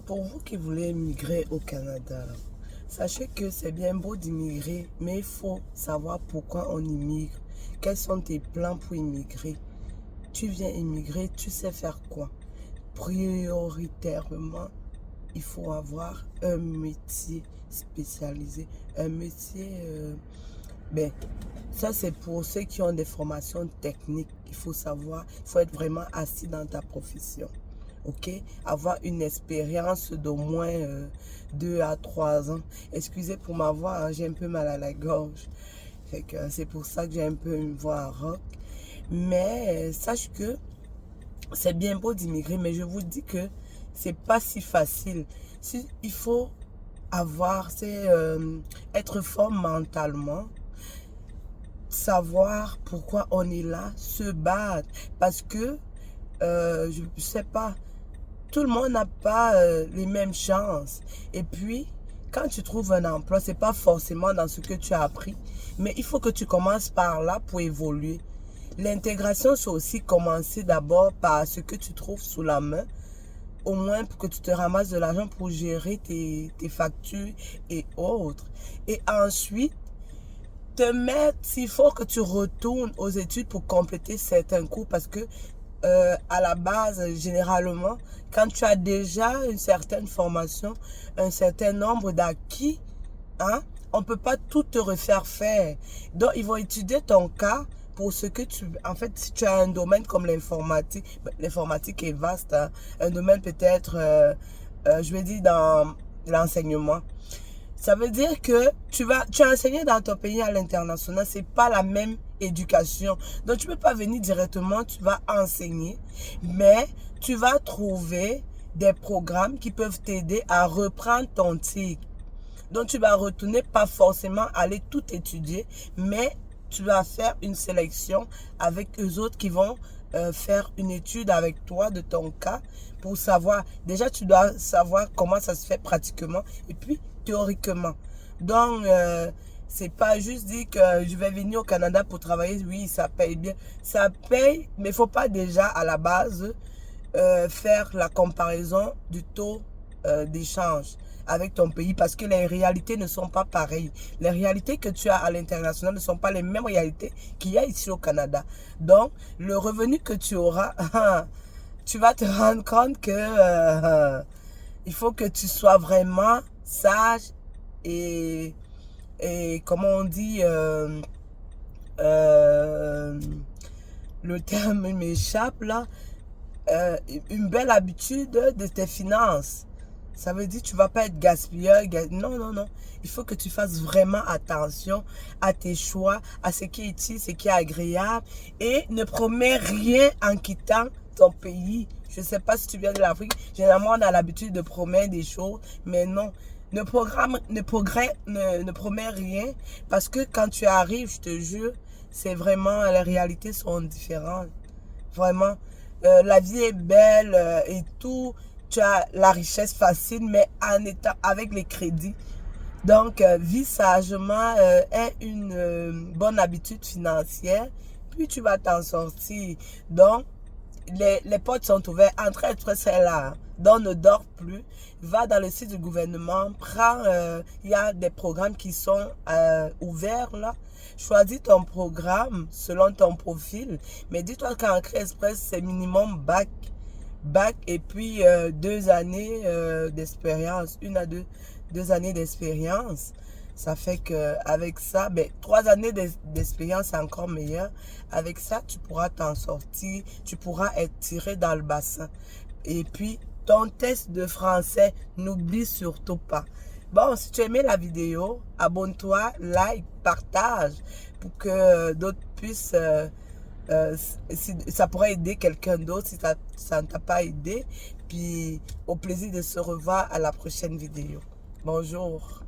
Pour vous qui voulez immigrer au Canada, sachez que c'est bien beau d'immigrer, mais il faut savoir pourquoi on immigre. Quels sont tes plans pour immigrer? Tu viens immigrer, tu sais faire quoi? Prioritairement, il faut avoir un métier spécialisé. Un métier, ben, ça c'est pour ceux qui ont des formations techniques. Il faut savoir, il faut être vraiment assis dans ta profession. Ok, avoir une expérience d'au moins 2 à 3 ans. Excusez pour ma voix, hein, j'ai un peu mal à la gorge. C'est pour ça que j'ai un peu une voix rock. Mais sache que c'est bien beau d'immigrer, mais je vous dis que c'est pas si facile. Il faut avoir, être fort mentalement, savoir pourquoi on est là, se battre. Parce que, je sais pas, tout le monde n'a pas les mêmes chances. Et puis, quand tu trouves un emploi, c'est pas forcément dans ce que tu as appris, mais il faut que tu commences par là pour évoluer. L'intégration, c'est aussi commencer d'abord par ce que tu trouves sous la main, au moins pour que tu te ramasses de l'argent pour gérer tes factures et autres. Et ensuite, te mettre, s'il faut que tu retournes aux études pour compléter certains cours, parce que à la base, généralement, quand tu as déjà une certaine formation, un certain nombre d'acquis, hein, on ne peut pas tout te refaire faire. Donc, ils vont étudier ton cas pour ce que tu... En fait, si tu as un domaine comme l'informatique est vaste, hein, un domaine peut-être, je vais dire, dans l'enseignement. Ça veut dire que tu as enseigné dans ton pays à l'international, c'est pas la même éducation. Donc, tu peux pas venir directement, tu vas enseigner, mais tu vas trouver des programmes qui peuvent t'aider à reprendre ton titre. Donc, tu vas retourner, pas forcément aller tout étudier, mais tu vas faire une sélection avec eux autres qui vont faire une étude avec toi de ton cas pour savoir. Déjà, tu dois savoir comment ça se fait pratiquement et puis théoriquement. Donc, c'est pas juste dire que je vais venir au Canada pour travailler. Oui, ça paye bien. Ça paye, mais il faut pas déjà à la base faire la comparaison du taux d'échange avec ton pays parce que les réalités ne sont pas pareilles. Les réalités que tu as à l'international ne sont pas les mêmes réalités qu'il y a ici au Canada. Donc, le revenu que tu auras, tu vas te rendre compte que il faut que tu sois vraiment sage et comment on dit, le terme m'échappe là, une belle habitude de tes finances. Ça veut dire que tu ne vas pas être gaspilleur. Non, non, non. Il faut que tu fasses vraiment attention à tes choix, à ce qui est utile, ce qui est agréable. Et ne promets rien en quittant ton pays. Je ne sais pas si tu viens de l'Afrique. Généralement, on a l'habitude de promettre des choses. Mais non. Ne promets rien. Parce que quand tu arrives, je te jure, c'est vraiment, les réalités sont différentes. Vraiment. La vie est belle et tout. Tu as la richesse facile, mais en étant avec les crédits. Donc, vis sagement est une bonne habitude financière, puis tu vas t'en sortir. Donc, les portes sont ouvertes. Entrée Express est là. Donc, ne dors plus. Va dans le site du gouvernement. Prends, il y a des programmes qui sont ouverts là. Choisis ton programme selon ton profil. Mais dis-toi qu'Entrée Express, c'est minimum bac et puis 2 années d'expérience, 1 à 2 années d'expérience. Ça fait qu'avec ça, 3 années d'expérience, c'est encore meilleur. Avec ça, tu pourras t'en sortir, tu pourras être tiré dans le bassin. Et puis, ton test de français, n'oublie surtout pas. Bon, si tu as aimé la vidéo, abonne-toi, like, partage pour que d'autres puissent... ça pourrait aider quelqu'un d'autre si ça ne t'a pas aidé. Puis, au plaisir de se revoir à la prochaine vidéo. Bonjour.